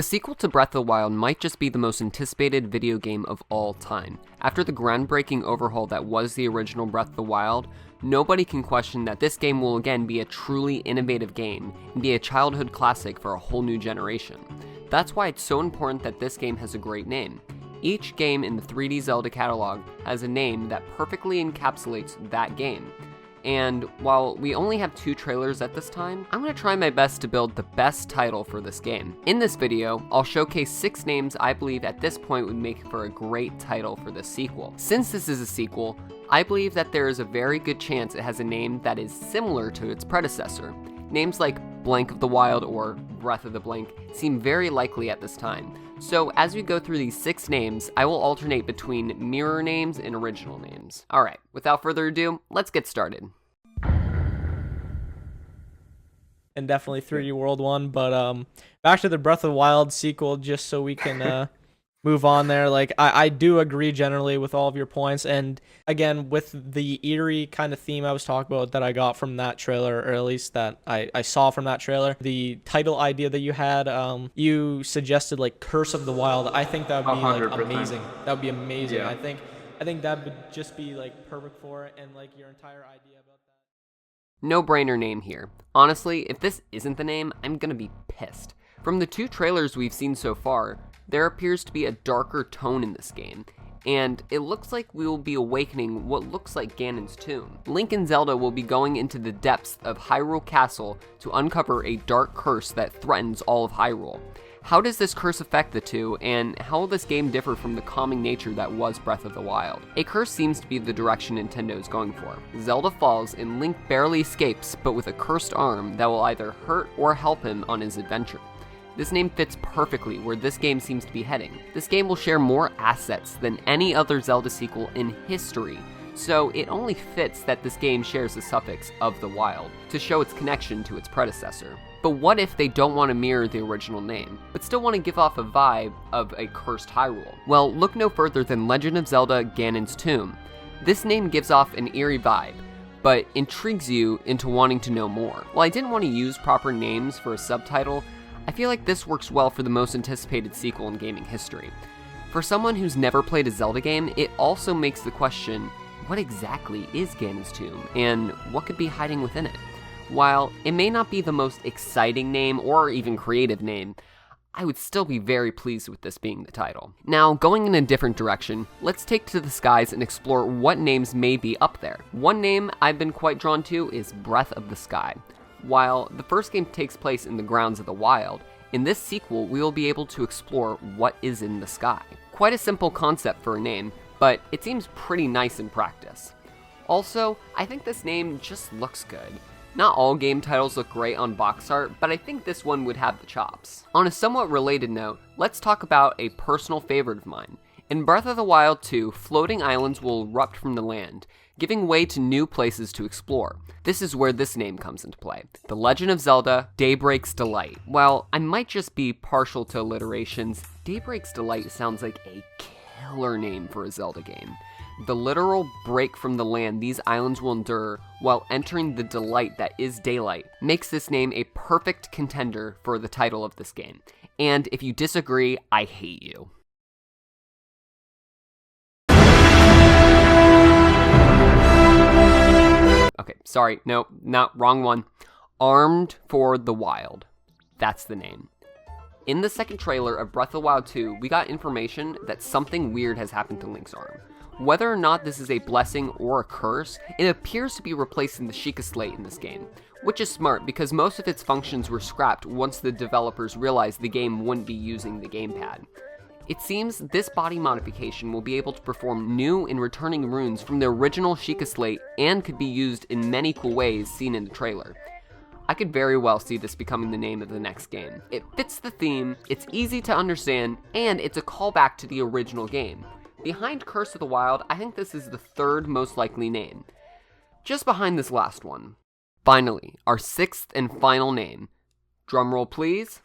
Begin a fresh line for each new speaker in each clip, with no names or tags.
The sequel to Breath of the Wild might just be the most anticipated video game of all time. After the groundbreaking overhaul that was the original Breath of the Wild, nobody can question that this game will again be a truly innovative game and be a childhood classic for a whole new generation. That's why it's so important that this game has a great name. Each game in the 3D Zelda catalog has a name that perfectly encapsulates that game. And while we only have 2 trailers at this time, I'm going to try my best to build the best title for this game. In this video, I'll showcase 6 names I believe at this point would make for a great title for this sequel. Since this is a sequel, I believe that there is a very good chance it has a name that is similar to its predecessor. Names like Blank of the Wild or Breath of the Blank seem very likely at this time. So as we go through these 6 names, I will alternate between mirror names and original names. Alright, without further ado, let's get started.
And definitely 3D World one, but back to the Breath of the Wild sequel, just so we can move on there. Like, I do agree generally with all of your points, and again, with the eerie kind of theme I was talking about that I got from that trailer, or at least that I saw from that trailer, the title idea that you had, you suggested like Curse of the Wild. I think that would be like amazing. That would be amazing. Yeah. I think that would just be like perfect for it, and like your entire idea about that.
No-brainer name here. Honestly, if this isn't the name, I'm gonna be pissed. From the 2 trailers we've seen so far, there appears to be a darker tone in this game, and it looks like we will be awakening what looks like Ganon's tomb. Link and Zelda will be going into the depths of Hyrule Castle to uncover a dark curse that threatens all of Hyrule. How does this curse affect the two, and how will this game differ from the calming nature that was Breath of the Wild? A curse seems to be the direction Nintendo is going for. Zelda falls and Link barely escapes, but with a cursed arm that will either hurt or help him on his adventure. This name fits perfectly where this game seems to be heading. This game will share more assets than any other Zelda sequel in history, so it only fits that this game shares the suffix of the Wild to show its connection to its predecessor. But what if they don't want to mirror the original name, but still want to give off a vibe of a cursed Hyrule? Well, look no further than Legend of Zelda Ganon's Tomb. This name gives off an eerie vibe, but intrigues you into wanting to know more. While I didn't want to use proper names for a subtitle, I feel like this works well for the most anticipated sequel in gaming history. For someone who's never played a Zelda game, it also makes the question, what exactly is Ganon's Tomb, and what could be hiding within it? While it may not be the most exciting name or even creative name, I would still be very pleased with this being the title. Now, going in a different direction, let's take to the skies and explore what names may be up there. One name I've been quite drawn to is Breath of the Sky. While the first game takes place in the grounds of the wild, in this sequel we will be able to explore what is in the sky. Quite a simple concept for a name, but it seems pretty nice in practice. Also, I think this name just looks good. Not all game titles look great on box art, but I think this one would have the chops. On a somewhat related note, let's talk about a personal favorite of mine. In Breath of the Wild 2, floating islands will erupt from the land, giving way to new places to explore. This is where this name comes into play. The Legend of Zelda Daybreak's Delight. While I might just be partial to alliterations, Daybreak's Delight sounds like a killer name for a Zelda game. The literal break from the land these islands will endure while entering the delight that is daylight makes this name a perfect contender for the title of this game. And if you disagree, I hate you. Okay, sorry, no, wrong one. Armed for the Wild. That's the name. In the second trailer of Breath of the Wild 2, we got information that something weird has happened to Link's arm. Whether or not this is a blessing or a curse, it appears to be replacing the Sheikah Slate in this game, which is smart because most of its functions were scrapped once the developers realized the game wouldn't be using the gamepad. It seems this body modification will be able to perform new and returning runes from the original Sheikah Slate and could be used in many cool ways seen in the trailer. I could very well see this becoming the name of the next game. It fits the theme, it's easy to understand, and it's a callback to the original game. Behind Curse of the Wild, I think this is the 3rd most likely name, just behind this last one. Finally, our 6th and final name. Drumroll please.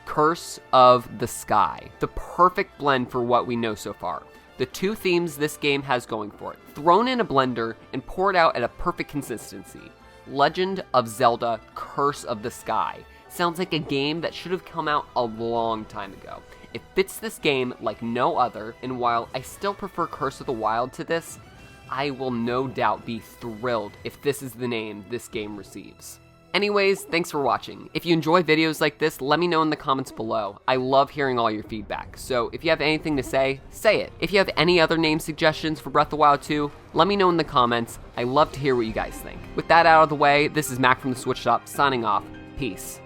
Curse of the Sky. The perfect blend for what we know so far. The 2 themes this game has going for it, thrown in a blender and poured out at a perfect consistency. Legend of Zelda Curse of the Sky sounds like a game that should have come out a long time ago. It fits this game like no other, and while I still prefer Curse of the Wild to this, I will no doubt be thrilled if this is the name this game receives. Anyways, thanks for watching. If you enjoy videos like this, let me know in the comments below. I love hearing all your feedback, so if you have anything to say it. If you have any other name suggestions for Breath of the Wild 2, let me know in the comments. I love to hear what you guys think. With that out of the way, this is Mac from the Switch Shop signing off. Peace.